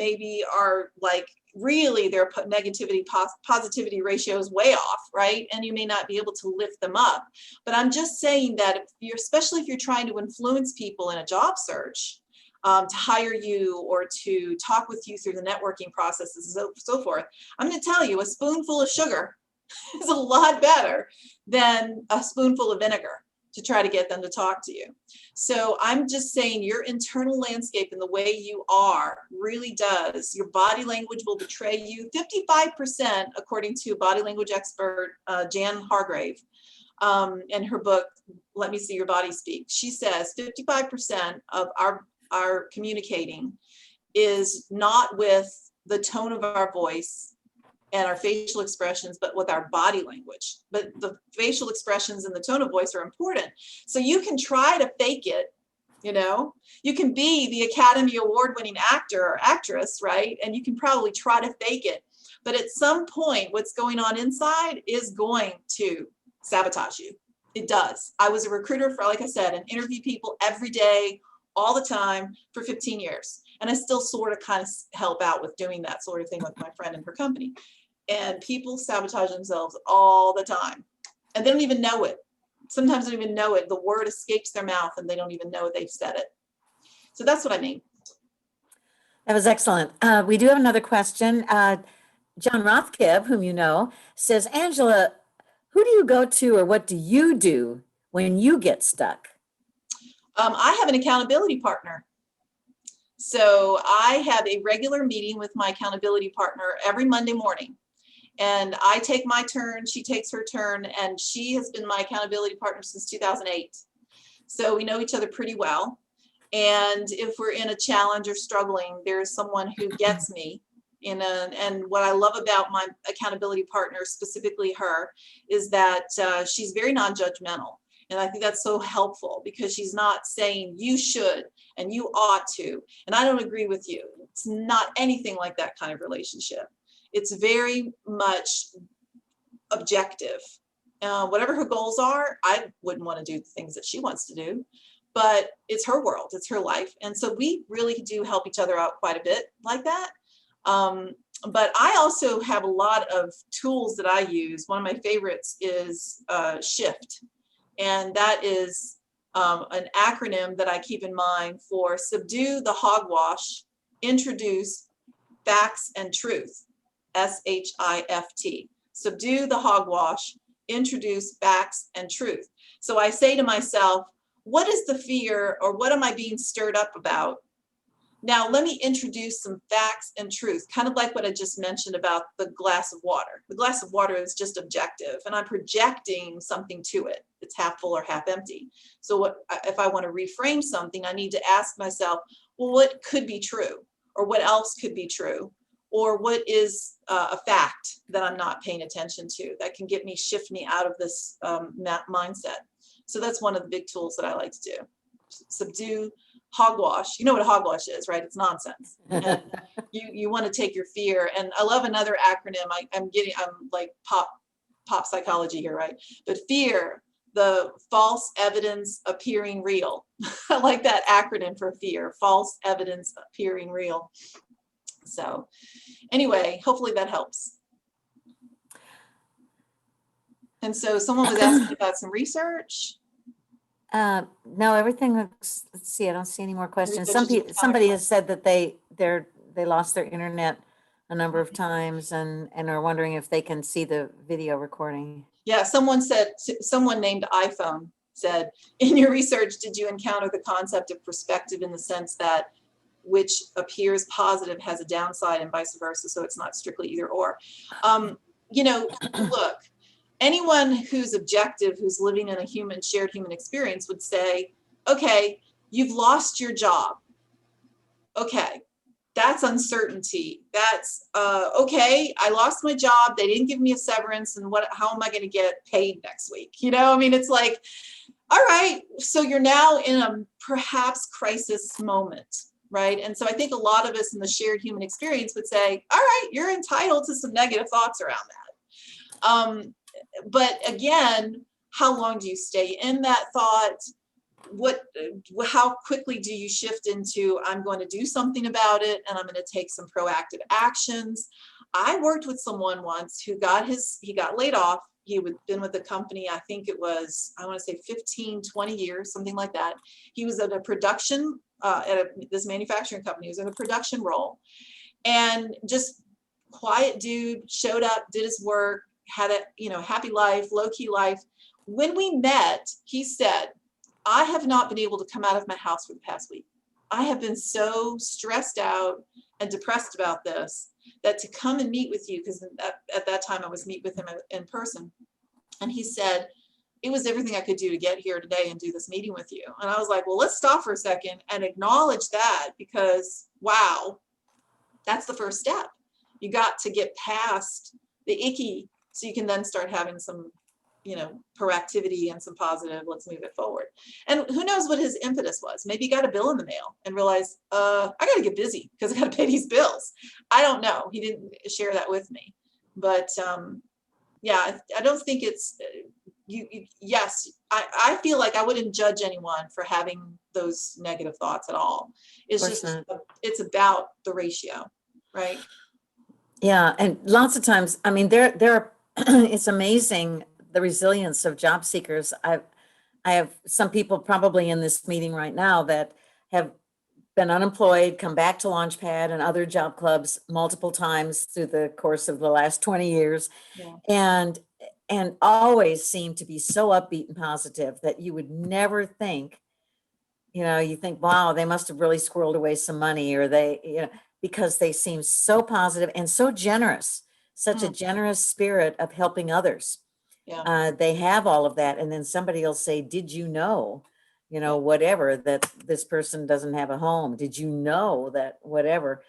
really their negativity positivity ratio is way off, right? And you may not be able to lift them up. But I'm just saying that especially if you're trying to influence people in a job search, to hire you or to talk with you through the networking processes and so forth, I'm going to tell you a spoonful of sugar is a lot better than a spoonful of vinegar to try to get them to talk to you. So I'm just saying your internal landscape and the way you are really does. Your body language will betray you. 55%, according to body language expert Jan Hargrave, in her book, Let Me See Your Body Speak, she says 55% of our communicating is not with the tone of our voice and our facial expressions, but with our body language. But the facial expressions and the tone of voice are important. So you can try to fake it, you can be the Academy Award winning actor or actress, right? And you can probably try to fake it. But at some point, what's going on inside is going to sabotage you. It does. I was a recruiter for, like I said, and interview people every day, all the time for 15 years. And I still sort of kind of help out with doing that sort of thing with my friend and her company. And people sabotage themselves all the time. And they don't even know it. Sometimes they don't even know it. The word escapes their mouth and they don't even know they've said it. So that's what I mean. That was excellent. We do have another question. John Rothkeb, whom you know, says, Angela, who do you go to or what do you do when you get stuck? I have an accountability partner. So I have a regular meeting with my accountability partner every Monday morning. And I take my turn, she takes her turn, and she has been my accountability partner since 2008. So we know each other pretty well. And if we're in a challenge or struggling, there's someone who gets me. And what I love about my accountability partner, specifically her, is that she's very non-judgmental. And I think that's so helpful because she's not saying you should and you ought to, and I don't agree with you. It's not anything like that kind of relationship. It's very much objective. Whatever her goals are, I wouldn't want to do the things that she wants to do, but it's her world, it's her life. And so we really do help each other out quite a bit like that. But I also have a lot of tools that I use. One of my favorites is SHIFT. And that is an acronym that I keep in mind for subdue the hogwash, introduce facts and truth, SHIFT. Subdue the hogwash, introduce facts and truth. So I say to myself, what is the fear or what am I being stirred up about? Now, let me introduce some facts and truth, kind of like what I just mentioned about the glass of water. The glass of water is just objective, and I'm projecting something to it. It's half full or half empty. So if I want to reframe something, I need to ask myself, well, what could be true? Or what else could be true? Or what is a fact that I'm not paying attention to that can get me, shift me out of this mindset? So that's one of the big tools that I like to do. Subdue hogwash. You know what a hogwash is, right? It's nonsense. And you want to take your fear. And I love another acronym. I'm like pop psychology here, right? But fear, the false evidence appearing real. I like that acronym for fear, false evidence appearing real. So anyway, hopefully that helps. And so someone was asking about some research. No, everything looks, let's see, I don't see any more questions. Everything's just Somebody has said that they lost their internet a number of times and are wondering if they can see the video recording. Yeah, someone named iPhone said, in your research, did you encounter the concept of perspective in the sense that which appears positive has a downside and vice versa, so it's not strictly either or? Look, anyone who's objective, who's living in a shared human experience would say, okay, you've lost your job. Okay, that's uncertainty. That's okay, I lost my job. They didn't give me a severance, and how am I going to get paid next week? It's like, all right, so you're now in a perhaps crisis moment, right? And so I think a lot of us in the shared human experience would say, all right, you're entitled to some negative thoughts around that. But again, how long do you stay in that thought? How quickly do you shift into, I'm going to do something about it and I'm going to take some proactive actions? I worked with someone once who he got laid off. He had been with the company, I think it was, I want to say 15, 20 years, something like that. He was at a production, this manufacturing company. He was in a production role, and just quiet dude, showed up, did his work, had a happy life, low-key life. When we met, he said, I have not been able to come out of my house for the past week. I have been so stressed out and depressed about this that to come and meet with you, because at that time I was meet with him in person. And he said, it was everything I could do to get here today and do this meeting with you. And I was like, well, let's stop for a second and acknowledge that, because wow, that's the first step. You got to get past the icky so you can then start having some proactivity and some positive, let's move it forward. And who knows what his impetus was. Maybe he got a bill in the mail and realized, I got to get busy because I got to pay these bills. I don't know. He didn't share that with me. But yeah, I don't think it's, yes, I feel like I wouldn't judge anyone for having those negative thoughts at all. It's just, it's about the ratio, right? Yeah, and lots of times, I mean, there are, it's amazing the resilience of job seekers. I have some people probably in this meeting right now that have been unemployed, come back to Launchpad and other job clubs multiple times through the course of the last 20 years. Yeah. And always seem to be so upbeat and positive that you would never think, you think, wow, they must have really squirreled away some money, or they, because they seem so positive and so generous, such a generous spirit of helping others. Yeah. They have all of that. And then somebody will say, did you know, whatever, that this person doesn't have a home? Did you know that whatever?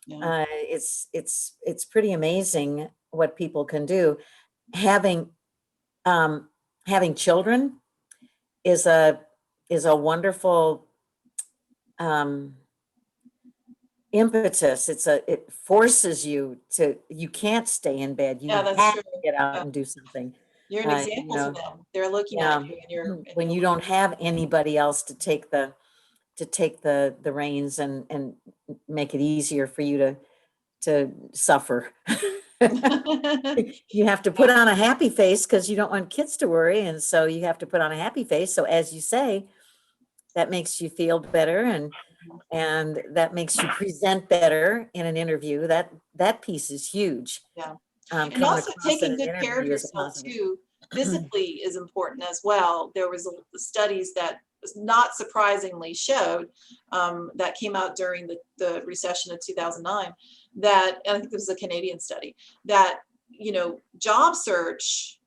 It's pretty amazing what people can do. Having having children is a wonderful impetus. It forces you to, you can't stay in bed. You Yeah, that's have true. to get out Yeah. and do something. You're an You example to know, them. They're looking yeah. at you and you're, When you don't have anybody else to take the reins and make it easier for you to suffer. You have to put on a happy face because you don't want kids to worry. And so you have to put on a happy face. So as you say, that makes you feel better and that makes you present better in an interview. That piece is huge. Yeah. And Coming also across in taking an good care of interview as a yourself positive. too, physically is important as well. There was studies that not surprisingly showed that came out during the recession of 2009 that, and I think this was a Canadian study, that, you know, job search,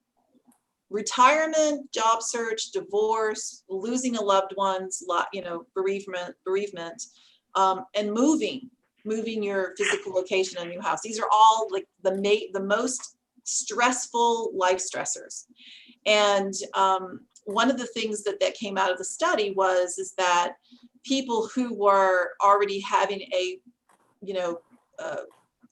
retirement, job search, divorce, losing a loved one's, you know, bereavement, and moving your physical location, a new house. These are all like the most stressful life stressors. And one of the things that came out of the study is that people who were already having you know,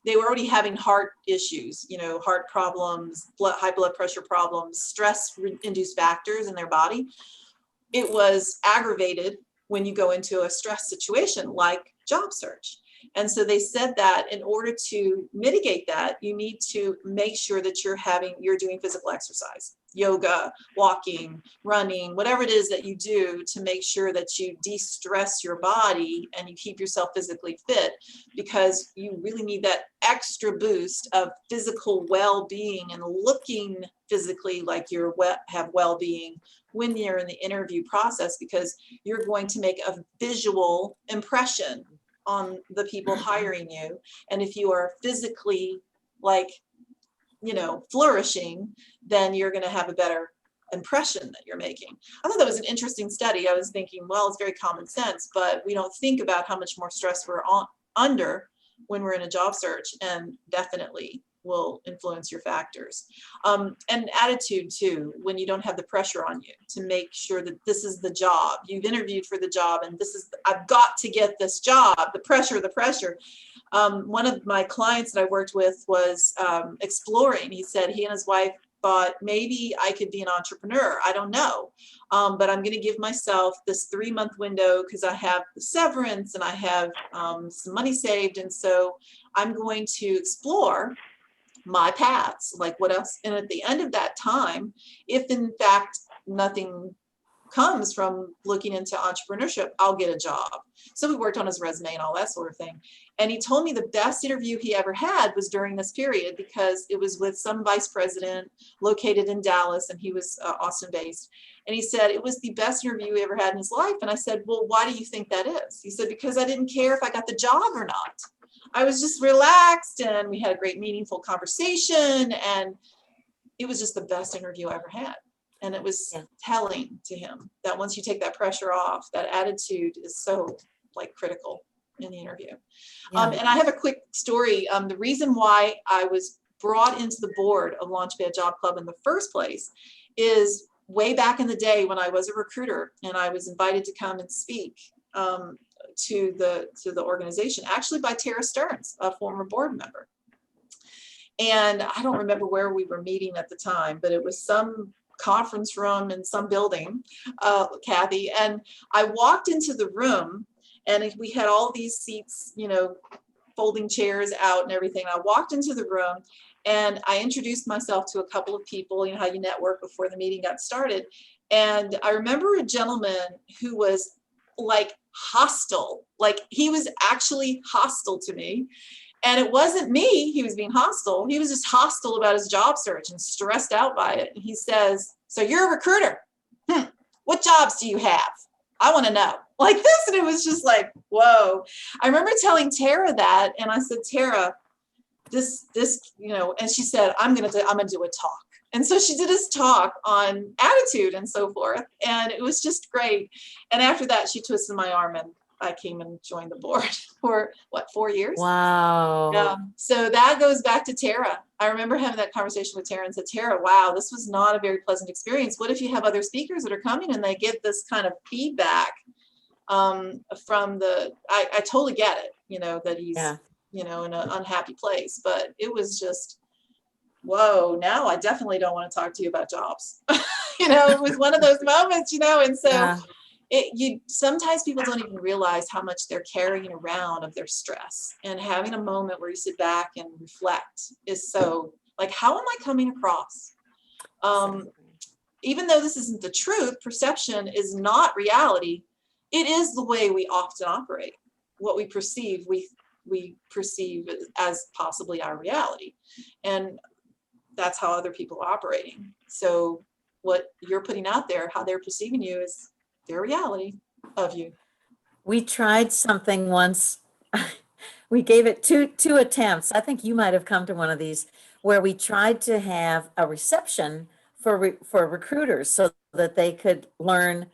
they were already having heart issues, you know, heart problems, high blood pressure problems, stress-induced factors in their body. It was aggravated when you go into a stress situation like job search. And so they said that in order to mitigate that, you need to make sure that you're doing physical exercise, yoga, walking, running, whatever it is that you do to make sure that you de-stress your body and you keep yourself physically fit, because you really need that extra boost of physical well-being and looking physically like you have well-being when you're in the interview process, because you're going to make a visual impression on the people hiring you. And if you are physically, like, you know, flourishing, then you're going to have a better impression that you're making. I thought that was an interesting study. I was thinking, well, it's very common sense, but we don't think about how much more stress we're under when we're in a job search, and definitely will influence your factors. And attitude too, when you don't have the pressure on you to make sure that this is the job, you've interviewed for the job and I've got to get this job, the pressure. One of my clients that I worked with was exploring. He said he and his wife thought maybe I could be an entrepreneur. I don't know. But I'm going to give myself this 3-month window because I have the severance and I have some money saved. And so I'm going to explore my paths, like what else. And at the end of that time, if in fact nothing comes from looking into entrepreneurship, I'll get a job. So we worked on his resume and all that sort of thing. And he told me the best interview he ever had was during this period, because it was with some vice president located in Dallas, and he was Austin based. And he said it was the best interview he ever had in his life. And I said, well, why do you think that is? He said, because I didn't care if I got the job or not. I was just relaxed and we had a great meaningful conversation, and it was just the best interview I ever had. And it was telling to him that once you take that pressure off, that attitude is so like critical in the interview. And I have a quick story. The reason why I was brought into the board of Launchpad Job Club in the first place is way back in the day when I was a recruiter and I was invited to come and speak to the organization, actually by Tara Stearns, a former board member. And I don't remember where we were meeting at the time, but it was some conference room in some building, Kathy. And I walked into the room and we had all these seats, you know, folding chairs out and everything. I walked into the room and I introduced myself to a couple of people, you know, how you network before the meeting got started. And I remember a gentleman who was like hostile, like he was actually hostile to me. And it wasn't me he was being hostile. He was just hostile about his job search and stressed out by it. And he says, so you're a recruiter. What jobs do you have? I want to know. Like this. And it was just like, whoa. I remember telling Tara that. And I said, Tara, this, you know, and she said, I'm going to do a talk. And so she did this talk on attitude and so forth. And it was just great. And after that, she twisted my arm and I came and joined the board for 4 years? Wow. So that goes back to Tara. I remember having that conversation with Tara and said, Tara, wow, this was not a very pleasant experience. What if you have other speakers that are coming and they get this kind of feedback from I totally get it, that he's, Yeah. in an unhappy place, but it was just, whoa, now I definitely don't want to talk to you about jobs. It was one of those moments, and so Yeah. Sometimes people don't even realize how much they're carrying around of their stress, and having a moment where you sit back and reflect is so, like, how am I coming across? Even though this isn't the truth, perception is not reality. It is the way we often operate. What we perceive, we perceive as possibly our reality. And that's how other people are operating. So what you're putting out there, how they're perceiving you, is their reality of you. We tried something once. We gave it two attempts. I think you might have come to one of these, where we tried to have a reception for recruiters so that they could learn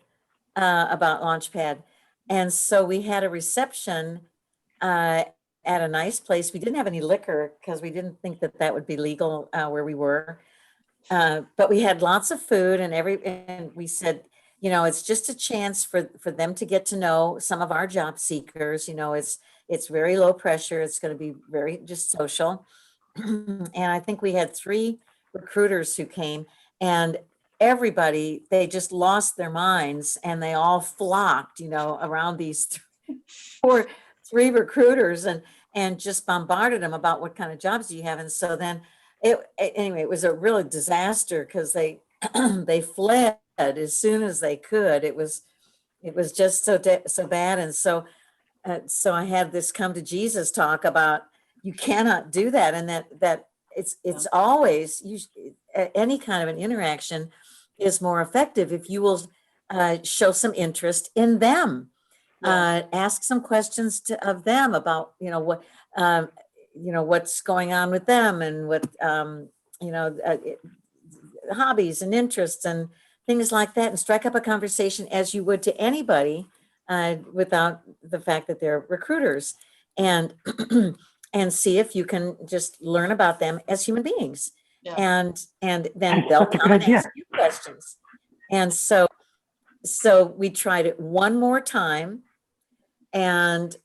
about Launchpad. And so we had a reception at a nice place. We didn't have any liquor because we didn't think that would be legal where we were. But we had lots of food, and we said, it's just a chance for them to get to know some of our job seekers. It's very low pressure. It's going to be very just social. And I think we had 3 recruiters who came, and everybody, they just lost their minds, and they all flocked, around these 3 recruiters, and just bombarded them about what kind of jobs do you have. And so then anyway, it was a real disaster because they they fled as soon as they could. It was just so bad. And so I had this come to Jesus talk about, you cannot do that, and that it's always any kind of an interaction is more effective if you will show some interest in them. Ask some questions of them about what what's going on with them, and what hobbies and interests and things like that, and strike up a conversation as you would to anybody without the fact that they're recruiters, and and see if you can just learn about them as human beings. Yeah. And then they'll come and ask you questions. And so we tried it one more time, and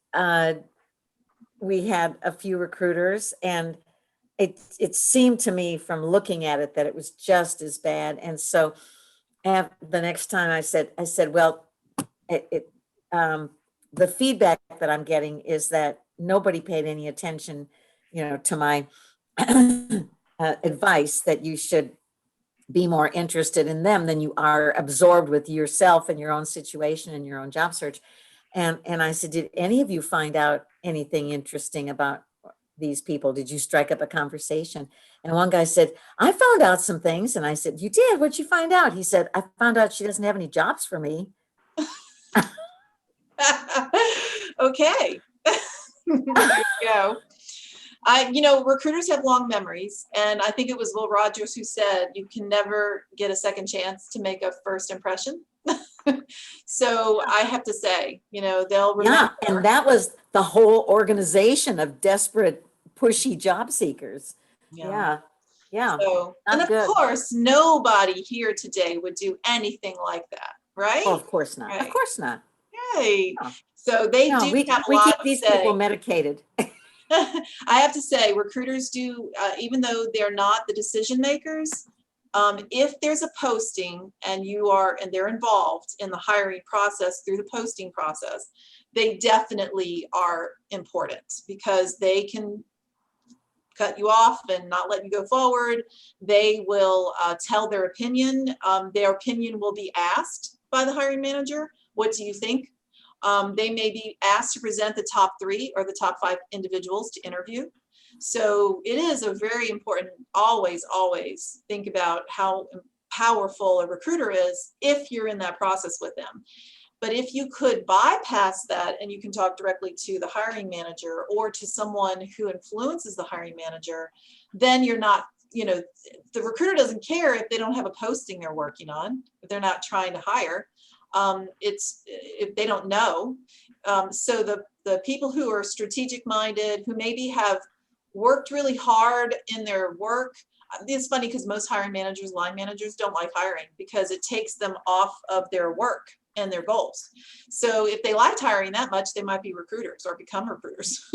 we had a few recruiters, and it seemed to me from looking at it that it was just as bad. And so the next time I said, well, the feedback that I'm getting is that nobody paid any attention, to my advice that you should be more interested in them than you are absorbed with yourself and your own situation and your own job search. And I said, did any of you find out anything interesting about these people? Did you strike up a conversation? And one guy said, I found out some things. And I said, you did? What'd you find out? He said, I found out she doesn't have any jobs for me. Okay. There you go. Recruiters have long memories, and I think it was Will Rogers who said you can never get a second chance to make a first impression. So I have to say, they'll remember. Yeah, and that was the whole organization of desperate, pushy job seekers. Yeah. So, and Not of good. course, nobody here today would do anything like that, right? Oh, of course not. Right. Of course not. Right. No. So they No, do we have a keep lot to these say. people medicated. I have to say, recruiters do, even though they're not the decision makers, if there's a posting and they're involved in the hiring process through the posting process, they definitely are important, because they can cut you off and not let you go forward. They will tell their opinion. Their opinion will be asked by the hiring manager. What do you think? They may be asked to present the top 3 or the top 5 individuals to interview. So it is a very important, always think about how powerful a recruiter is if you're in that process with them. But if you could bypass that and you can talk directly to the hiring manager or to someone who influences the hiring manager, then you're not, the recruiter doesn't care if they don't have a posting they're working on, if they're not trying to hire. It's if they don't know. So the people who are strategic minded, who maybe have worked really hard in their work. It's funny because most hiring managers, line managers don't like hiring because it takes them off of their work and their goals. So if they liked hiring that much, they might be recruiters or become recruiters.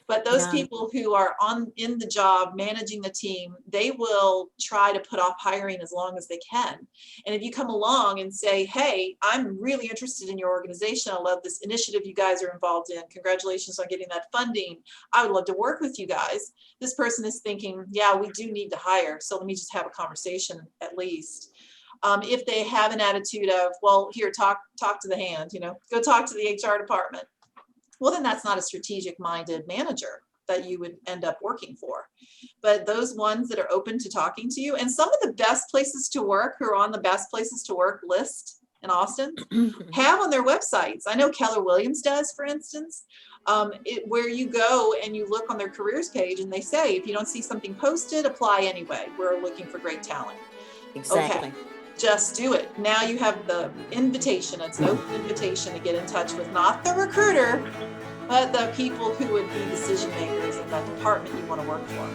But those Yeah. people who are in the job, managing the team, they will try to put off hiring as long as they can. And if you come along and say, hey, I'm really interested in your organization. I love this initiative you guys are involved in. Congratulations on getting that funding. I would love to work with you guys. This person is thinking, yeah, we do need to hire. So let me just have a conversation at least. If they have an attitude of, well, here, talk to the hand, go talk to the HR department. Well, then that's not a strategic minded manager that you would end up working for. But those ones that are open to talking to you, and some of the best places to work who are on the best places to work list in Austin have on their websites. I know Keller Williams does, for instance, where you go and you look on their careers page and they say, if you don't see something posted, apply anyway. We're looking for great talent. Exactly. Okay, just do it. Now you have the invitation. It's an open invitation to get in touch with not the recruiter, but the people who would be decision makers in that department you want to work for.